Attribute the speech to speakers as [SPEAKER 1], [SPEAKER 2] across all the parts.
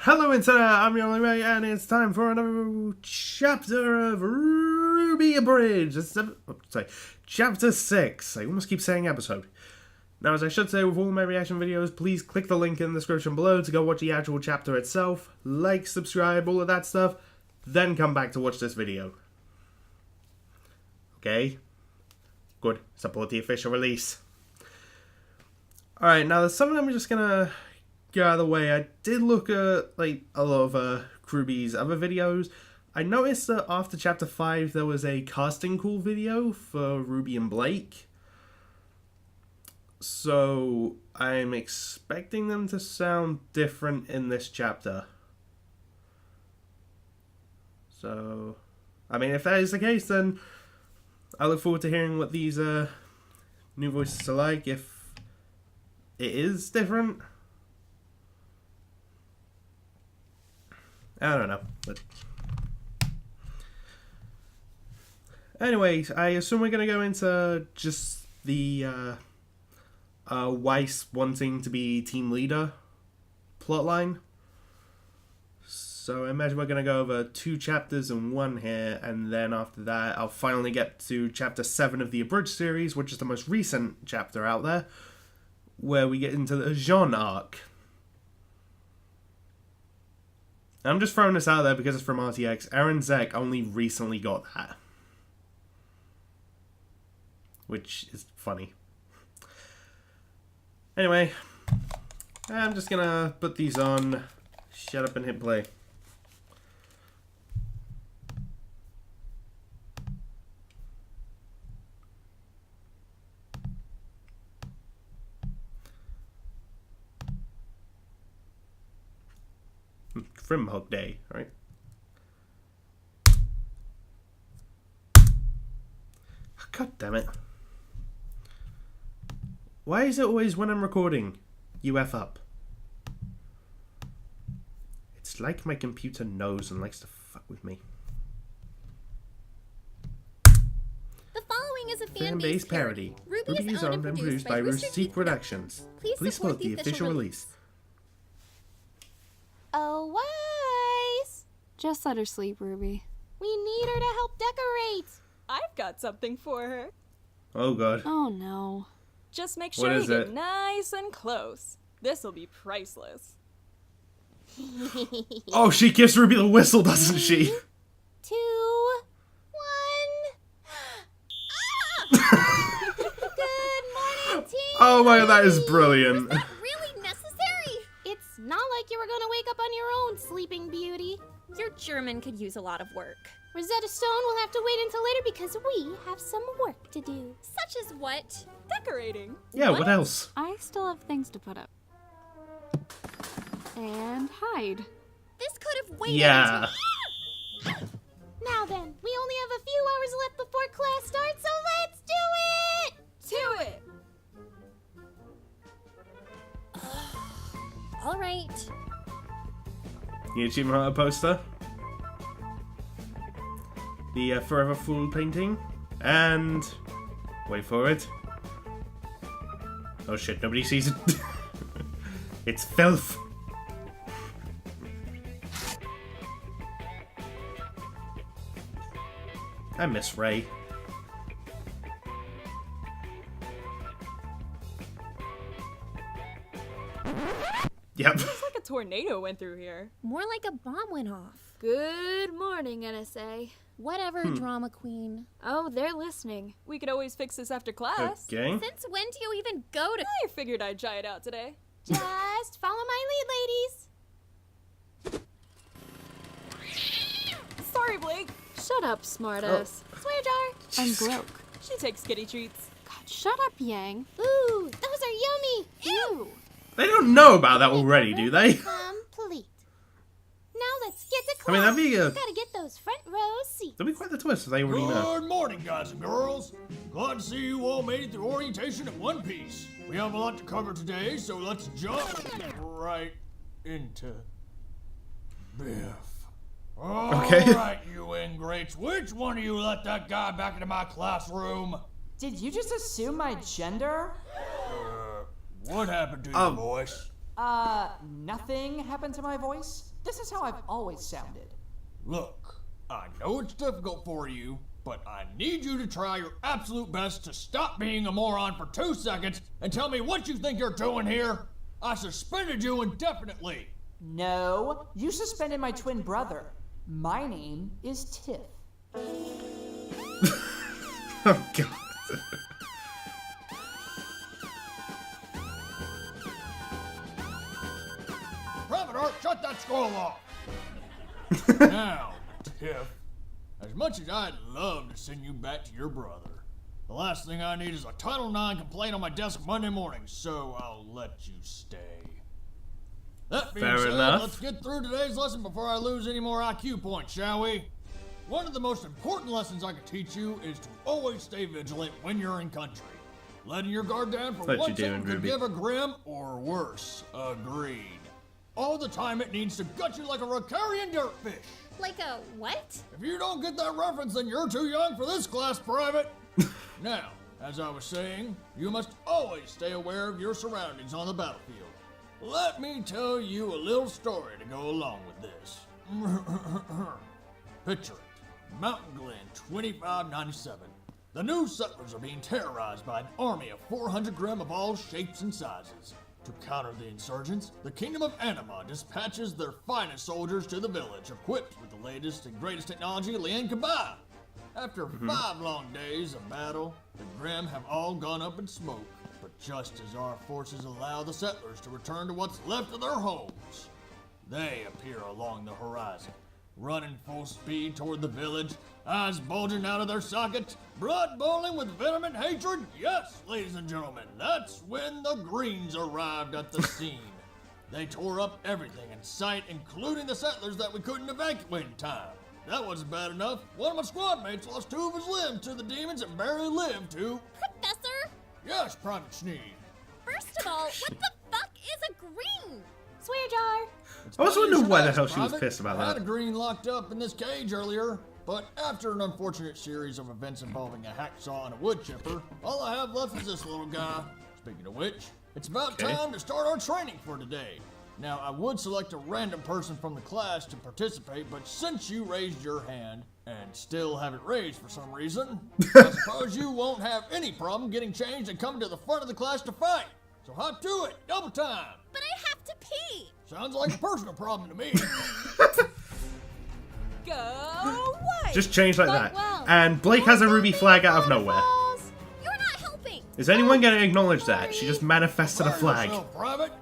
[SPEAKER 1] Hello Internet, I'm your only way, and it's time for another chapter of RWBY ABRG. Chapter 6. I almost keep saying episode. Now, as I should say with all my reaction videos, please click the link in the description below to go watch the actual chapter itself, like, subscribe, all of that stuff, then come back to watch this video. Okay? Good. Support the official release. Alright, now there's something I'm just gonna get out of the way. I did look at like a lot of RWBY's other videos. I noticed that after chapter 5 there was a casting call video for Ruby and Blake. So I'm expecting them to sound different in this chapter. So, I mean, if that is the case, then I look forward to hearing what these new voices are like, if it is different. I don't know, but anyways, I assume we're gonna go into just the Weiss wanting to be team leader plotline. So I imagine we're gonna go over 2 chapters in one here, and then after that I'll finally get to chapter 7 of the Abridged series, which is the most recent chapter out there, where we get into the Jean arc. I'm just throwing this out there because it's from RTX. Aaron Zek only recently got that, which is funny. Anyway, I'm just gonna put these on, shut up and hit play. Frimhug Day, right? God damn it. Why is it always when I'm recording, you F up? It's like my computer knows and likes to fuck with me.
[SPEAKER 2] The following is a fan-based parody.
[SPEAKER 1] RWBY is owned and produced by Rooster Teeth Productions. Please support the official release.
[SPEAKER 2] Oh, Weiss!
[SPEAKER 3] Just let her sleep, Ruby.
[SPEAKER 2] We need her to help decorate.
[SPEAKER 4] I've got something for her.
[SPEAKER 1] Oh god.
[SPEAKER 3] Oh no.
[SPEAKER 4] Just make sure you get nice and close. This'll be priceless.
[SPEAKER 1] Oh, she gives Ruby the whistle, doesn't she?
[SPEAKER 2] 2, 1. Good morning, team.
[SPEAKER 1] Oh my god, that is brilliant.
[SPEAKER 2] Was that really necessary? It's not like you were gonna wake up on your own, Sleeping Beauty. Your German could use a lot of work. Rosetta Stone will have to wait until later because we have some work to do. Such as what?
[SPEAKER 4] Decorating.
[SPEAKER 1] Yeah, what else?
[SPEAKER 3] I still have things to put up. And hide.
[SPEAKER 2] This could have waited
[SPEAKER 1] Yeah.
[SPEAKER 2] until... Now then, we only have a few hours left before class starts, so let's do it!
[SPEAKER 4] To it!
[SPEAKER 2] All right.
[SPEAKER 1] The Achievement Hunter poster. The Forever Fool painting. And... wait for it. Oh shit, nobody sees it. It's filth. I miss Ray. Yep.
[SPEAKER 4] Looks like a tornado went through here.
[SPEAKER 2] More like a bomb went off.
[SPEAKER 3] Good morning, NSA.
[SPEAKER 2] Whatever, drama queen.
[SPEAKER 3] Oh, they're listening.
[SPEAKER 4] We could always fix this after class.
[SPEAKER 1] Okay.
[SPEAKER 2] Since when do you even go to...
[SPEAKER 4] I figured I'd try it out today.
[SPEAKER 2] Just follow my lead, ladies.
[SPEAKER 4] Sorry, Blake.
[SPEAKER 3] Shut up, smartass.
[SPEAKER 2] Swear jar.
[SPEAKER 3] I'm broke.
[SPEAKER 4] She takes kitty treats.
[SPEAKER 3] God, shut up, Yang.
[SPEAKER 2] Ooh, those are yummy.
[SPEAKER 3] Ew.
[SPEAKER 1] They don't know about that already, do they?
[SPEAKER 2] Complete. Now let's get to
[SPEAKER 1] I
[SPEAKER 2] class.
[SPEAKER 1] mean, that'd be
[SPEAKER 2] Gotta get those front row seats.
[SPEAKER 1] that'd be quite the twist if they already know.
[SPEAKER 5] Good morning, guys and girls. Glad to see you all made it through orientation in one piece. We have a lot to cover today, so let's jump right into Biff.
[SPEAKER 1] Okay.
[SPEAKER 5] Alright, you ingrates. Which one of you let that guy back into my classroom?
[SPEAKER 6] Did you just assume my gender?
[SPEAKER 5] What happened to your voice?
[SPEAKER 6] Nothing happened to my voice? This is how I've always sounded.
[SPEAKER 5] Look, I know it's difficult for you, but I need you to try your absolute best to stop being a moron for 2 seconds and tell me what you think you're doing here. I suspended you indefinitely.
[SPEAKER 6] No, you suspended my twin brother. My name is Tiff.
[SPEAKER 1] Oh, God.
[SPEAKER 5] Private Art, shut that scroll off. Now, Tiff, as much as I'd love to send you back to your brother, the last thing I need is a Title IX complaint on my desk Monday morning, so I'll let you stay. That being
[SPEAKER 1] Fair
[SPEAKER 5] said,
[SPEAKER 1] enough.
[SPEAKER 5] let's get through today's lesson before I lose any more IQ points, shall we? One of the most important lessons I can teach you is to always stay vigilant when you're in country. Letting your guard down for
[SPEAKER 1] What
[SPEAKER 5] one
[SPEAKER 1] you doing,
[SPEAKER 5] second could
[SPEAKER 1] Ruby?
[SPEAKER 5] give a grim, or worse, a green. All the time it needs to gut you like a ricarian dirtfish.
[SPEAKER 2] Like a what?
[SPEAKER 5] If you don't get that reference, then you're too young for this class, Private. Now, as I was saying, you must always stay aware of your surroundings on the battlefield. Let me tell you a little story to go along with this. Picture it. Mountain Glen, 2597. The new settlers are being terrorized by an army of 400 grim of all shapes and sizes. To counter the insurgents, the Kingdom of Anima dispatches their finest soldiers to the village, equipped with the latest and greatest technology Lien can buy. After 5 long days of battle, the Grim have all gone up in smoke. But just as our forces allow the settlers to return to what's left of their homes, they appear along the horizon, running full speed toward the village, eyes bulging out of their sockets, blood boiling with venom and hatred. Yes, ladies and gentlemen, that's when the Greens arrived at the scene. They tore up everything in sight, including the settlers that we couldn't evacuate in time. That wasn't bad enough. One of my squad mates lost 2 of his limbs to the demons and barely lived to...
[SPEAKER 2] Professor?
[SPEAKER 5] Yes, Private Sneed.
[SPEAKER 2] First of all, what the fuck is a green?
[SPEAKER 3] Swear jar.
[SPEAKER 1] I was wondering why the hell she was
[SPEAKER 5] Private.
[SPEAKER 1] pissed about
[SPEAKER 5] I had a
[SPEAKER 1] that.
[SPEAKER 5] green locked up in this cage earlier, but after an unfortunate series of events involving a hacksaw and a wood chipper, all I have left is this little guy. Speaking of which, it's about
[SPEAKER 1] Okay.
[SPEAKER 5] time to start our training for today. Now, I would select a random person from the class to participate, but since you raised your hand, and still have it raised for some reason, I suppose you won't have any problem getting changed and coming to the front of the class to fight. So hop to it, double time.
[SPEAKER 2] But I have to pee.
[SPEAKER 5] Sounds like a personal problem to me.
[SPEAKER 4] Go away!
[SPEAKER 1] Just change like that.
[SPEAKER 2] well.
[SPEAKER 1] And Blake has a ruby flag out of nowhere.
[SPEAKER 2] Waterfalls. You're not helping.
[SPEAKER 1] Is anyone going to acknowledge that? She just manifested a
[SPEAKER 5] Prepare
[SPEAKER 1] flag.
[SPEAKER 5] yourself, Private.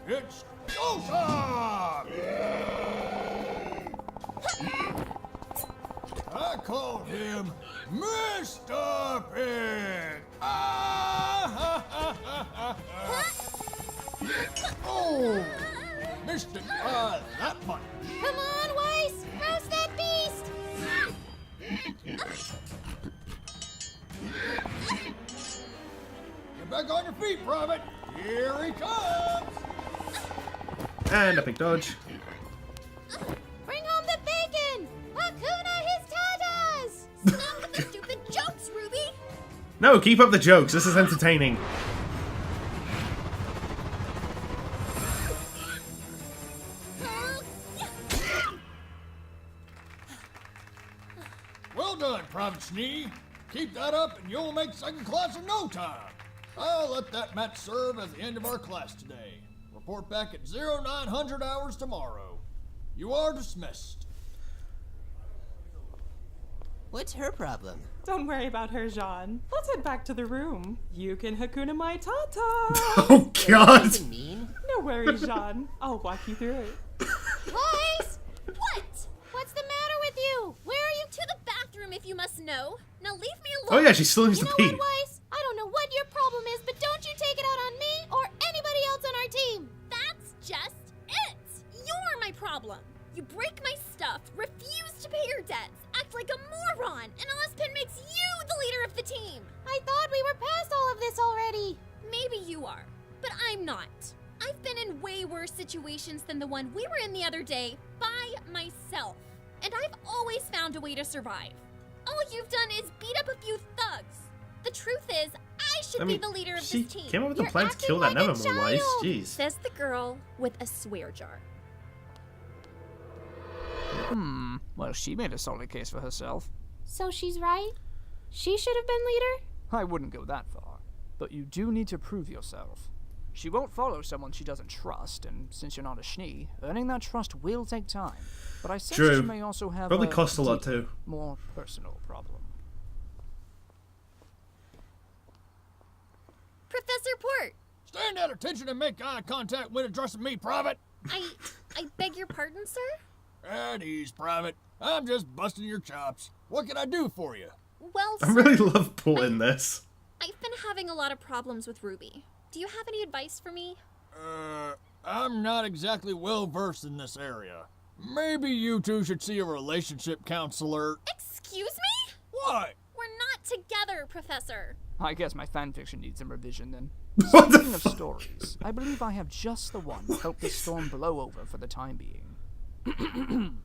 [SPEAKER 5] It's go time! I called him Mr. Pig. Oh, Mr. That button.
[SPEAKER 2] Come on, Weiss. Roast that beast.
[SPEAKER 5] Get back on your feet, Private. Here he comes.
[SPEAKER 1] And a big dodge.
[SPEAKER 2] Bring home the bacon. Hakuna his tatas. Stop with the stupid jokes, Ruby.
[SPEAKER 1] No, keep up the jokes. This is entertaining.
[SPEAKER 5] Well done, Private Snee. Keep that up and you'll make second class in no time. I'll let that match serve as the end of our class today. Report back at 0900 hours tomorrow. You are dismissed.
[SPEAKER 7] What's her problem?
[SPEAKER 4] Don't worry about her, Jean. Let's head back to the room. You can Hakuna my Tata.
[SPEAKER 1] Oh, God.
[SPEAKER 7] Doesn't mean.
[SPEAKER 4] No worries, Jean. I'll walk you through it.
[SPEAKER 2] Weiss. What? What's the matter with you? Where are you? To the bathroom, if you must know. Now leave me alone.
[SPEAKER 1] Oh, yeah, she still needs
[SPEAKER 2] You
[SPEAKER 1] to
[SPEAKER 2] know
[SPEAKER 1] pee.
[SPEAKER 2] what, Weiss? I don't know what your problem is, but don't you take it out on me or anybody else on our team. That's just it. You're my problem. You break my stuff, refuse to pay your debts, act like a moron, and Ozpin makes you the leader of the team. I thought we were past all of this already. Maybe you are, but I'm not. I've been in way worse situations than the one we were in the other day by myself. And I've always found a way to survive. All you've done is beat up a few thugs. The truth is, I should be the leader of
[SPEAKER 1] she
[SPEAKER 2] this team.
[SPEAKER 1] came up with the
[SPEAKER 2] You're
[SPEAKER 1] plan to
[SPEAKER 2] acting
[SPEAKER 1] kill that
[SPEAKER 2] like a
[SPEAKER 1] Nevermore Weiss.
[SPEAKER 2] child,
[SPEAKER 1] Jeez.
[SPEAKER 2] says the girl with a swear jar.
[SPEAKER 8] Well, she made a solid case for herself.
[SPEAKER 2] So she's right? She should have been leader?
[SPEAKER 8] I wouldn't go that far. But you do need to prove yourself. She won't follow someone she doesn't trust, and since you're not a Schnee, earning that trust will take time. But I sense
[SPEAKER 1] True.
[SPEAKER 8] she may also have
[SPEAKER 1] Probably cost a lot
[SPEAKER 8] deeper,
[SPEAKER 1] too.
[SPEAKER 8] more personal problem.
[SPEAKER 2] Professor Port,
[SPEAKER 5] Stand at attention and make eye contact when addressing me, Private.
[SPEAKER 2] I beg your pardon, sir?
[SPEAKER 5] At ease, Private. I'm just busting your chops. What can I do for you?
[SPEAKER 2] Well,
[SPEAKER 1] I
[SPEAKER 2] sir,
[SPEAKER 1] really love Port in this.
[SPEAKER 2] I've been having a lot of problems with Ruby. Do you have any advice for me?
[SPEAKER 5] I'm not exactly well versed in this area. Maybe you two should see a relationship counselor.
[SPEAKER 2] Excuse me?
[SPEAKER 5] What?
[SPEAKER 2] We're not together, Professor.
[SPEAKER 8] I guess my fanfiction needs some revision then.
[SPEAKER 1] What the
[SPEAKER 8] Speaking of stories, I believe I have just the one to help this storm blow over for the time being.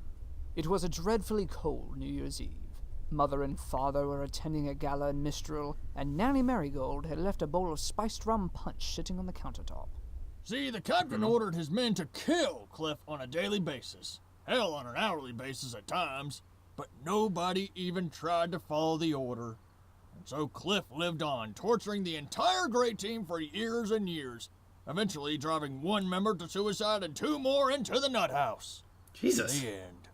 [SPEAKER 8] It was a dreadfully cold New Year's Eve. Mother and father were attending a gala in Mistral, and Nanny Marigold had left a bowl of spiced rum punch sitting on the countertop.
[SPEAKER 5] See, the captain ordered his men to kill Cliff on a daily basis. Hell, on an hourly basis at times. But nobody even tried to follow the order. And so Cliff lived on, torturing the entire great team for years and years, eventually driving one member to suicide and 2 more into the nut house.
[SPEAKER 1] Jesus.
[SPEAKER 5] The end.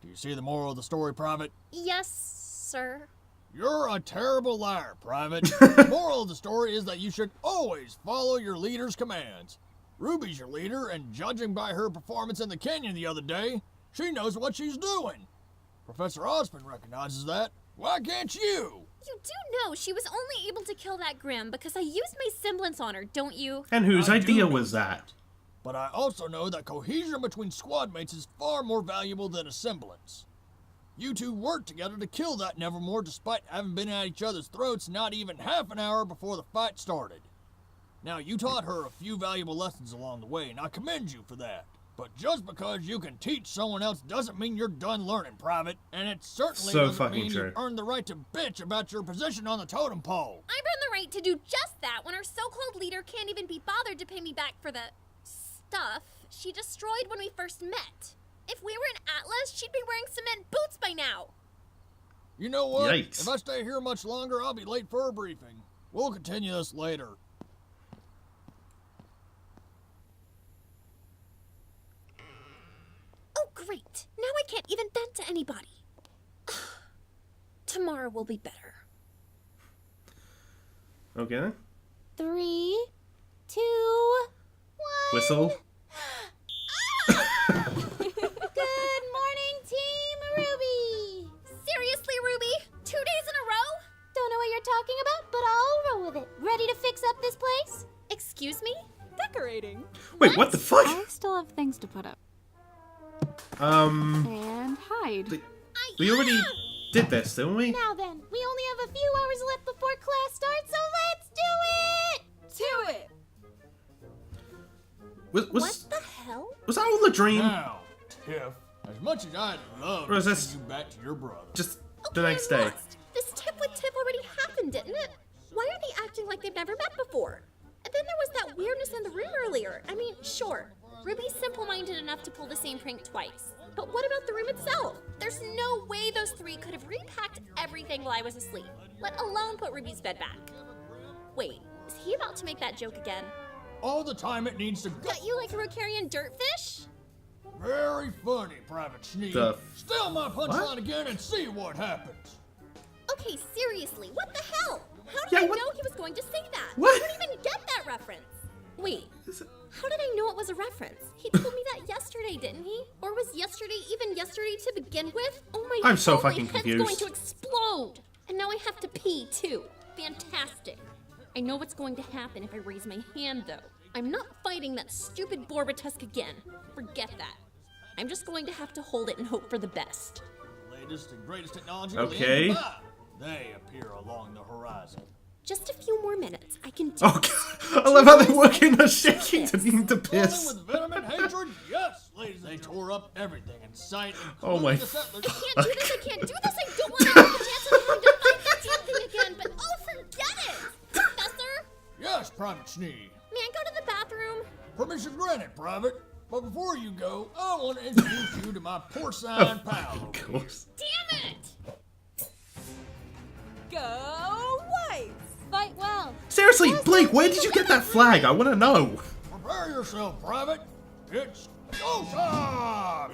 [SPEAKER 5] Do you see the moral of the story, Private?
[SPEAKER 2] Yes, sir.
[SPEAKER 5] You're a terrible liar, Private. The moral of the story is that you should always follow your leader's commands. Ruby's your leader, and judging by her performance in the canyon the other day, she knows what she's doing. Professor Osmond recognizes that. Why can't you?
[SPEAKER 2] You do know she was only able to kill that Grim because I used my semblance on her, don't you?
[SPEAKER 1] And whose
[SPEAKER 5] I do
[SPEAKER 1] idea
[SPEAKER 5] know
[SPEAKER 1] was that?
[SPEAKER 5] But I also know that cohesion between squad mates is far more valuable than a semblance. You two worked together to kill that Nevermore despite having been at each other's throats not even half an hour before the fight started. Now, you taught her a few valuable lessons along the way, and I commend you for that. But just because you can teach someone else doesn't mean you're done learning, Private. And it certainly
[SPEAKER 1] So
[SPEAKER 5] doesn't
[SPEAKER 1] fucking
[SPEAKER 5] mean
[SPEAKER 1] true.
[SPEAKER 5] you've earned the right to bitch about your position on the totem pole.
[SPEAKER 2] I've earned the right to do just that when our so-called leader can't even be bothered to pay me back for the stuff she destroyed when we first met. If we were in Atlas, she'd be wearing cement boots by now.
[SPEAKER 5] You know what?
[SPEAKER 1] Yikes.
[SPEAKER 5] If I stay here much longer, I'll be late for a briefing. We'll continue this later.
[SPEAKER 2] Oh, great. Now I can't even vent to anybody. Tomorrow will be better.
[SPEAKER 1] Okay then.
[SPEAKER 2] 3, 2, 1.
[SPEAKER 1] Whistle.
[SPEAKER 2] Good morning, Team Ruby! Seriously, Ruby? 2 days in a row? Don't know what you're talking about, but I'll roll with it. Ready to fix up this place? Excuse me?
[SPEAKER 4] Decorating.
[SPEAKER 1] Wait, what the fuck?
[SPEAKER 3] I still have things to put up. And hide.
[SPEAKER 1] We already did this, didn't we?
[SPEAKER 2] Now then, we only have a few hours left before class starts, so let's do it!
[SPEAKER 4] To it.
[SPEAKER 1] Was
[SPEAKER 2] What the hell?
[SPEAKER 1] was that all a dream?
[SPEAKER 5] Now, Tiff, as much as I'd love
[SPEAKER 1] Or is
[SPEAKER 5] to
[SPEAKER 1] this-
[SPEAKER 5] send you back to your brother,
[SPEAKER 1] Just
[SPEAKER 2] Okay,
[SPEAKER 1] the next
[SPEAKER 2] I'm
[SPEAKER 1] day.
[SPEAKER 2] lost. This tip with Tip already happened, didn't it? Why are they acting like they've never met before? And then there was that weirdness in the room earlier. I mean, sure, Ruby's simple-minded enough to pull the same prank twice. But what about the room itself? There's no way those 3 could have repacked everything while I was asleep, let alone put Ruby's bed back. Wait, is he about to make that joke again?
[SPEAKER 5] all the time it needs to go.
[SPEAKER 2] Got you like a Rocarian dirtfish?
[SPEAKER 5] Very funny, Private Sneak.
[SPEAKER 1] The
[SPEAKER 5] Steal my punchline again and see what happens.
[SPEAKER 2] Okay, seriously, what the hell? How did
[SPEAKER 1] Yeah,
[SPEAKER 2] I
[SPEAKER 1] what-
[SPEAKER 2] know he was going to say that?
[SPEAKER 1] What?
[SPEAKER 2] I don't even get that reference. Wait,
[SPEAKER 1] Is it-
[SPEAKER 2] how did I know it was a reference? He told me that yesterday, didn't he? Or was yesterday even yesterday to begin with? Oh my
[SPEAKER 1] I'm so
[SPEAKER 2] God,
[SPEAKER 1] fucking
[SPEAKER 2] my head's
[SPEAKER 1] confused.
[SPEAKER 2] going to explode. And now I have to pee too. Fantastic. I know what's going to happen if I raise my hand though. I'm not fighting that stupid Borbotusk again. Forget that. I'm just going to have to hold it and hope for the best.
[SPEAKER 5] Latest and greatest technology.
[SPEAKER 1] Okay.
[SPEAKER 5] They appear along the horizon.
[SPEAKER 2] Just a few more minutes. I can do
[SPEAKER 1] Oh, God. I love how they work in the shaking to being to
[SPEAKER 5] Falling
[SPEAKER 1] piss.
[SPEAKER 5] with venom and hatred? Yes, ladies. They tore up everything in sight.
[SPEAKER 1] Oh my
[SPEAKER 5] including the settlers.
[SPEAKER 2] I can't do this. I can't do this. I don't want to take the chance of having to
[SPEAKER 5] Yes, Private Schnee.
[SPEAKER 2] May I go to the bathroom?
[SPEAKER 5] Permission granted, Private. But before you go, I want to introduce you to my porcine pal.
[SPEAKER 1] Of course.
[SPEAKER 2] Damn it!
[SPEAKER 4] Go Whites!
[SPEAKER 2] Fight well.
[SPEAKER 1] Seriously, Blake, where did you get that flag? I want to know.
[SPEAKER 5] Prepare yourself, Private. It's go time!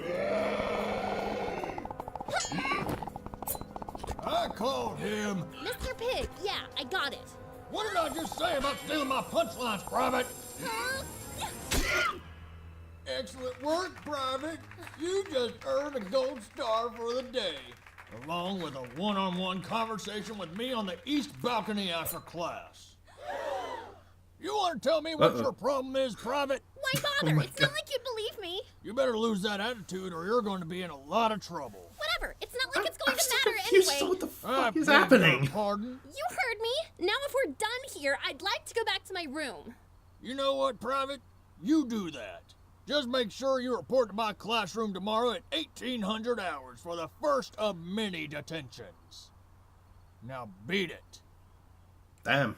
[SPEAKER 5] I called him.
[SPEAKER 2] Mr. Pig, yeah, I got it.
[SPEAKER 5] What did I just say about stealing my punchlines, Private? Excellent work, Private. You just earned a gold star for the day, along with a one-on-one conversation with me on the east balcony after class. You want to tell me what your problem is, Private?
[SPEAKER 2] Why bother? It's not like you'd believe me.
[SPEAKER 5] You better lose that attitude or you're going to be in a lot of trouble.
[SPEAKER 2] Whatever. It's not like it's going
[SPEAKER 1] I'm
[SPEAKER 2] to
[SPEAKER 1] still
[SPEAKER 2] matter
[SPEAKER 1] confused.
[SPEAKER 2] anyway.
[SPEAKER 1] What the
[SPEAKER 5] I
[SPEAKER 1] fuck is
[SPEAKER 5] beg your
[SPEAKER 1] happening?
[SPEAKER 5] Pardon?
[SPEAKER 2] You heard me. Now if we're done here, I'd like to go back to my room.
[SPEAKER 5] You know what, Private? You do that. Just make sure you report to my classroom tomorrow at 1800 hours for the first of many detentions. Now beat it.
[SPEAKER 1] Damn.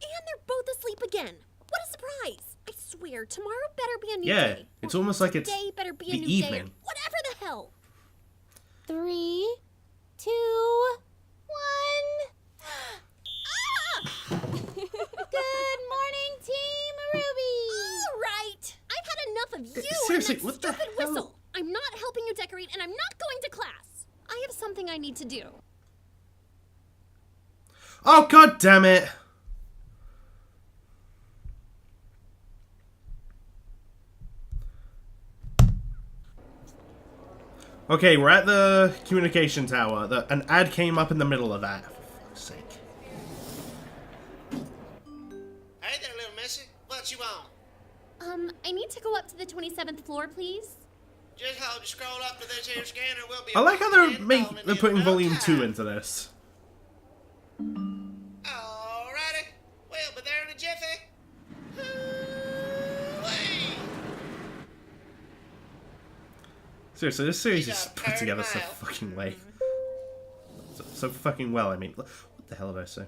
[SPEAKER 2] And they're both asleep again. What a surprise. I swear, tomorrow better be a new
[SPEAKER 1] Yeah,
[SPEAKER 2] day.
[SPEAKER 1] it's almost like it's
[SPEAKER 2] Today better be a
[SPEAKER 1] the
[SPEAKER 2] new
[SPEAKER 1] evening.
[SPEAKER 2] day. Whatever the hell. 3, 2, 1. Good morning, Team Ruby. All right. I've had enough of you
[SPEAKER 1] Seriously,
[SPEAKER 2] and that
[SPEAKER 1] what the
[SPEAKER 2] stupid
[SPEAKER 1] hell?
[SPEAKER 2] whistle. I'm not helping you decorate, and I'm not going to class. I have something I need to do.
[SPEAKER 1] Oh, god damn it. Okay, we're at the communication tower. An ad came up in the middle of that. For fuck's sake.
[SPEAKER 7] Hey there, little missy. What you want?
[SPEAKER 2] I need to go up to the 27th floor, please.
[SPEAKER 7] Just hold the scroll up to this here scanner. We'll be.
[SPEAKER 1] I like how they're putting volume 2 into this.
[SPEAKER 7] Alrighty. We'll be there in a jiffy. Hoo-wee.
[SPEAKER 1] Seriously, this series
[SPEAKER 7] He's
[SPEAKER 1] is
[SPEAKER 7] a
[SPEAKER 1] put together so
[SPEAKER 7] mile.
[SPEAKER 1] fucking way. So fucking well, I mean. What the hell did I say?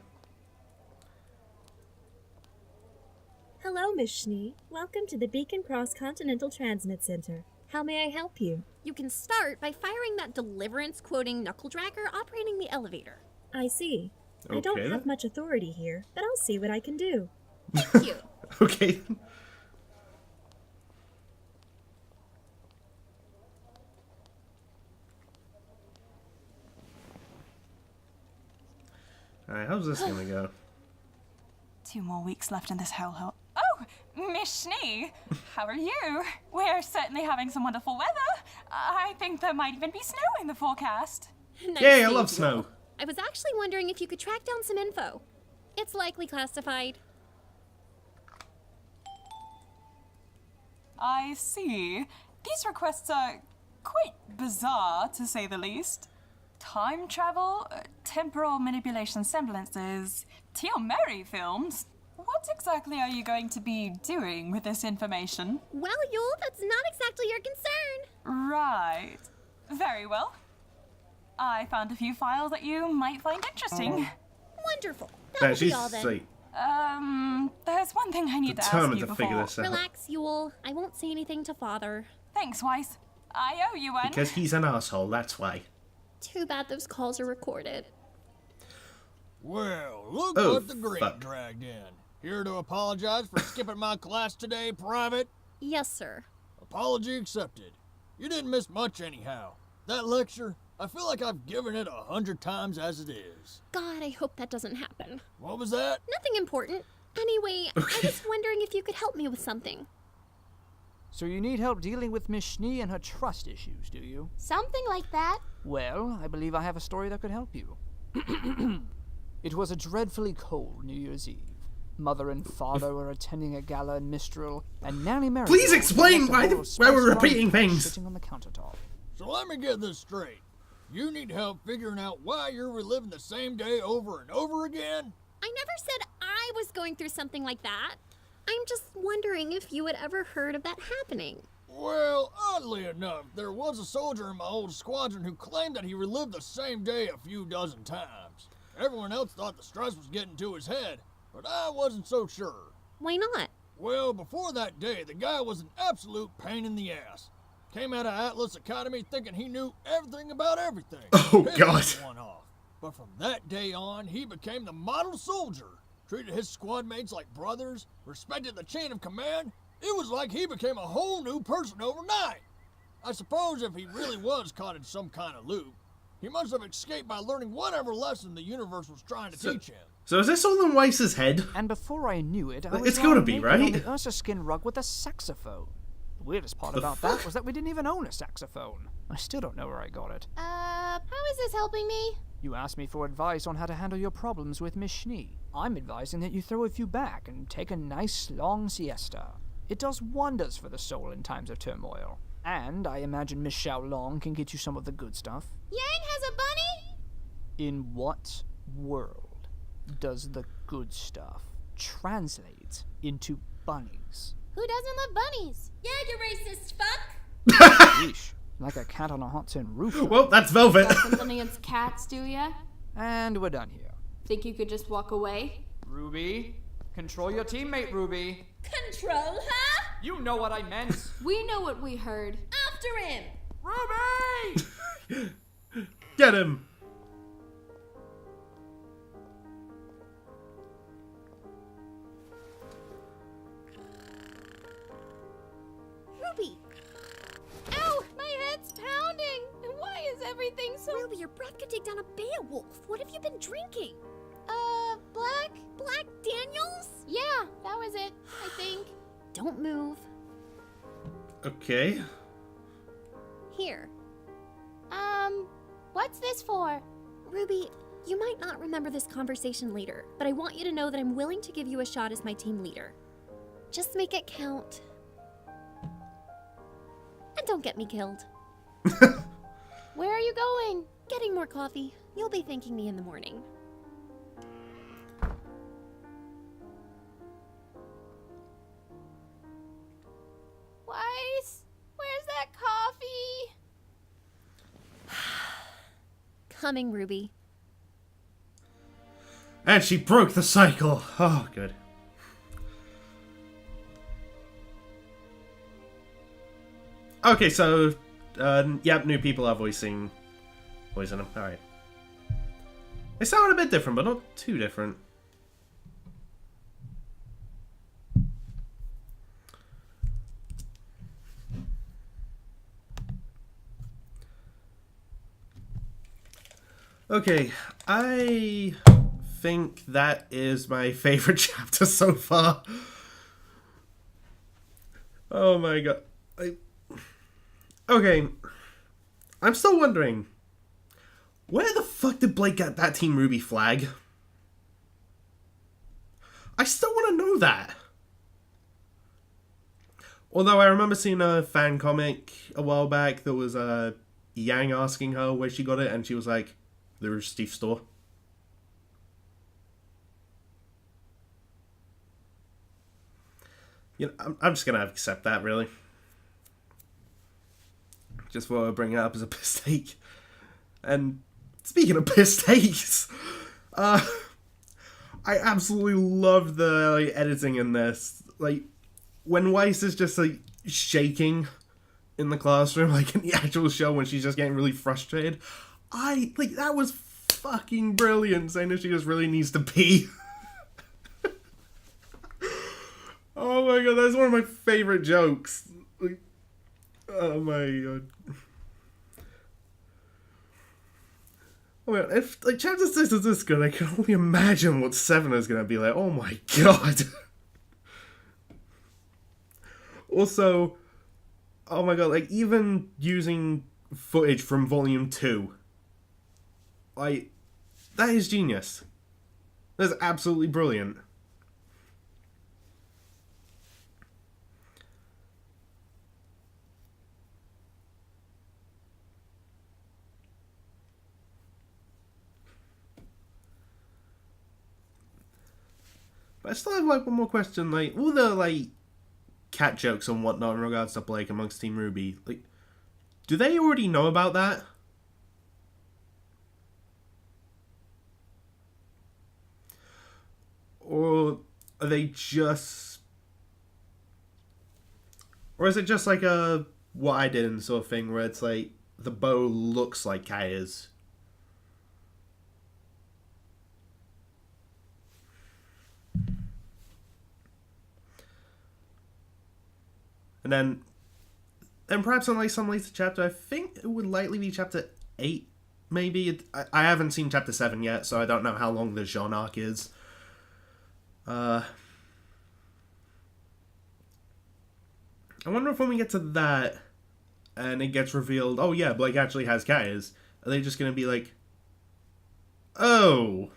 [SPEAKER 9] Hello, Miss Schnee. Welcome to the Beacon Cross Continental Transmit Center. How may I help you?
[SPEAKER 2] You can start by firing that deliverance quoting knuckle dragger operating the elevator.
[SPEAKER 9] I see. I don't
[SPEAKER 1] Okay,
[SPEAKER 9] have
[SPEAKER 1] then.
[SPEAKER 9] much authority here, but I'll see what I can do.
[SPEAKER 2] Thank you.
[SPEAKER 1] Okay. then. Alright, how's this gonna go?
[SPEAKER 10] 2 more weeks left in this hellhole. Oh, Miss Schnee, how are you? We're certainly having some wonderful weather. I think there might even be snow in the forecast.
[SPEAKER 2] Nice
[SPEAKER 1] Yay, I
[SPEAKER 2] seeing
[SPEAKER 1] love
[SPEAKER 2] you.
[SPEAKER 1] snow.
[SPEAKER 2] I was actually wondering if you could track down some info. It's likely classified.
[SPEAKER 10] I see. These requests are quite bizarre, to say the least. Time travel, temporal manipulation semblances, Teal Mary films. What exactly are you going to be doing with this information?
[SPEAKER 2] Well, Yule, that's not exactly your concern.
[SPEAKER 10] Right. Very well. I found a few files that you might find interesting.
[SPEAKER 2] Wonderful.
[SPEAKER 1] Yeah,
[SPEAKER 2] That'll be
[SPEAKER 1] she's
[SPEAKER 2] all then.
[SPEAKER 1] like
[SPEAKER 10] There's one thing I need to ask
[SPEAKER 1] determined
[SPEAKER 10] you
[SPEAKER 1] to
[SPEAKER 10] before.
[SPEAKER 1] figure this out.
[SPEAKER 2] Relax, Yule. I won't say anything to Father.
[SPEAKER 10] Thanks, Weiss. I owe you one.
[SPEAKER 1] Because he's an asshole, that's why.
[SPEAKER 2] Too bad those calls are recorded.
[SPEAKER 5] Well, look
[SPEAKER 1] Oh,
[SPEAKER 5] what the green
[SPEAKER 1] fuck.
[SPEAKER 5] dragged in. Here to apologize for skipping my class today, Private.
[SPEAKER 2] Yes, sir.
[SPEAKER 5] Apology accepted. You didn't miss much anyhow. That lecture, I feel like I've given it 100 times as it is.
[SPEAKER 2] God, I hope that doesn't happen.
[SPEAKER 5] What was that?
[SPEAKER 2] Nothing important. Anyway, I was wondering if you could help me with something.
[SPEAKER 8] So you need help dealing with Miss Schnee and her trust issues, do you?
[SPEAKER 2] Something like that?
[SPEAKER 8] Well, I believe I have a story that could help you. It was a dreadfully cold New Year's Eve. Mother and father were attending a gala in Mistral, and Nanny Mary.
[SPEAKER 1] Please explain why we're repeating things.
[SPEAKER 8] Sitting on the countertop.
[SPEAKER 5] So let me get this straight. You need help figuring out why you're reliving the same day over and over again?
[SPEAKER 2] I never said I was going through something like that. I'm just wondering if you had ever heard of that happening.
[SPEAKER 5] Well, oddly enough, there was a soldier in my old squadron who claimed that he relived the same day a few dozen times. Everyone else thought the stress was getting to his head, but I wasn't so sure.
[SPEAKER 2] Why not?
[SPEAKER 5] Well, before that day, the guy was an absolute pain in the ass. Came out of Atlas Academy thinking he knew everything about everything.
[SPEAKER 1] Oh,
[SPEAKER 5] Pissed
[SPEAKER 1] God.
[SPEAKER 5] everyone off. But from that day on, he became the model soldier. Treated his squad mates like brothers, respected the chain of command. It was like he became a whole new person overnight. I suppose if he really was caught in some kind of loop, he must have escaped by learning whatever lesson the universe was trying to teach him.
[SPEAKER 1] So is this all in Weiss's head?
[SPEAKER 8] And before I knew it, I was
[SPEAKER 1] It's gotta be,
[SPEAKER 8] naked
[SPEAKER 1] right?
[SPEAKER 8] on the Ursa skin rug with a saxophone. The weirdest part about that was that we didn't even own a saxophone. I still don't know where I got it.
[SPEAKER 2] How is this helping me?
[SPEAKER 8] You asked me for advice on how to handle your problems with Miss Schnee. I'm advising that you throw a few back and take a nice long siesta. It does wonders for the soul in times of turmoil. And I imagine Miss Xiaolong can get you some of the good stuff.
[SPEAKER 2] Yang has a bunny?
[SPEAKER 8] In what world does the good stuff translate into bunnies?
[SPEAKER 2] Who doesn't love bunnies? Yeah, you racist fuck!
[SPEAKER 8] Yeesh, like a cat on a hot tin roof.
[SPEAKER 1] Well, that's Velvet.
[SPEAKER 3] Got something against cats, do ya?
[SPEAKER 8] And we're done here.
[SPEAKER 3] Think you could just walk away?
[SPEAKER 8] Ruby, control your teammate, Ruby.
[SPEAKER 2] Control her?
[SPEAKER 8] You know what I meant.
[SPEAKER 3] We know what we heard.
[SPEAKER 2] After him!
[SPEAKER 8] Ruby!
[SPEAKER 1] Get him.
[SPEAKER 2] Ruby! Ow! My head's pounding! Why is everything so...
[SPEAKER 9] Ruby, your breath could take down a Beowulf. What have you been drinking?
[SPEAKER 2] Black?
[SPEAKER 9] Black Daniels?
[SPEAKER 2] Yeah, that was it, I think.
[SPEAKER 9] Don't move.
[SPEAKER 1] Okay.
[SPEAKER 9] Here.
[SPEAKER 2] What's this for?
[SPEAKER 9] Ruby, you might not remember this conversation later, but I want you to know that I'm willing to give you a shot as my team leader. Just make it count. And don't get me killed.
[SPEAKER 2] Where are you going?
[SPEAKER 9] Getting more coffee. You'll be thanking me in the morning.
[SPEAKER 2] Weiss, where's that coffee?
[SPEAKER 9] Coming, Ruby.
[SPEAKER 1] And she broke the cycle. Oh, good. Okay, so, yep, new people are voicing them. Alright. They sound a bit different, but not too different. Okay, I think that is my favorite chapter so far. Oh my god. Okay, I'm still wondering, where the fuck did Blake get that Team RWBY flag? I still want to know that. Although I remember seeing a fan comic a while back that was Yang asking her where she got it, and she was like, the Rooster Teeth store. You know, I'm just gonna accept that, really. Just thought I'd bring it up as a mistake. And speaking of mistakes, I absolutely love the editing in this. Like, when Weiss is just like shaking in the classroom, like in the actual show when she's just getting really frustrated, that was fucking brilliant, saying that she just really needs to pee. Oh my god, that's one of my favorite jokes. Like, oh my god. Oh man, if like chapter 6 is this good, I can only imagine what 7 is gonna be like. Oh my god. Also, oh my god, like even using footage from volume 2. Like, that is genius. That's absolutely brilliant. But I still have like one more question. Like, all the like cat jokes and whatnot in regards to Blake amongst Team RWBY, like, do they already know about that? Or are they just... Or is it just like a... what I did in sort of thing, where it's like, the bow looks like Kaya's? And then perhaps on like some later chapter, I think it would likely be chapter 8, maybe. I haven't seen chapter 7 yet, so I don't know how long the Jean arc is. I wonder if when we get to that, and it gets revealed, oh yeah, Blake actually has Kaya's, are they just going to be like, oh,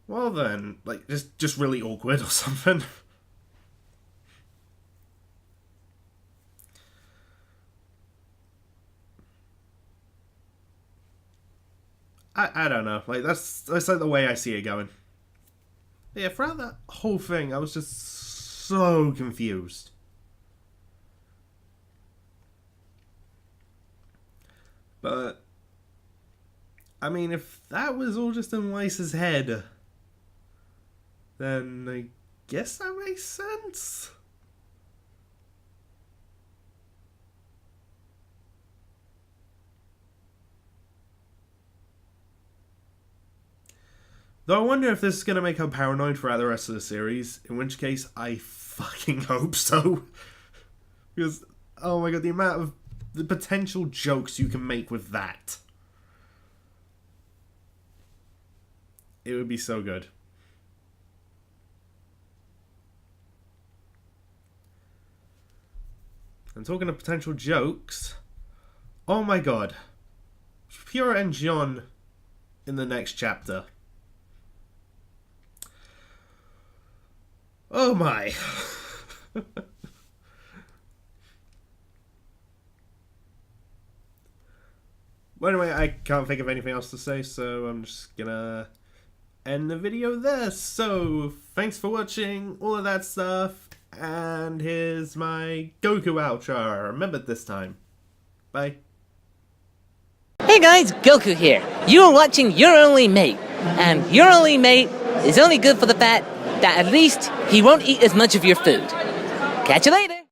[SPEAKER 1] well then, like, just really awkward or something. I don't know. Like, that's like the way I see it going. But yeah, throughout that whole thing, I was just so confused. But, I mean, if that was all just in Weiss's head, then I guess that makes sense. Though I wonder if this is going to make her paranoid throughout the rest of the series, in which case I fucking hope so. Because, oh my god, the amount of the potential jokes you can make with that. It would be so good. And talking of potential jokes, oh my god, Pura and John in the next chapter. Oh my. Well, anyway, I can't think of anything else to say, so I'm just gonna end the video there. So, thanks for watching, all of that stuff, and here's my Goku outro. Remember this time. Bye.
[SPEAKER 11] Hey guys, Goku here. You're watching Your Only Mate, and Your Only Mate is only good for the fact that at least he won't eat as much of your food. Catch you later!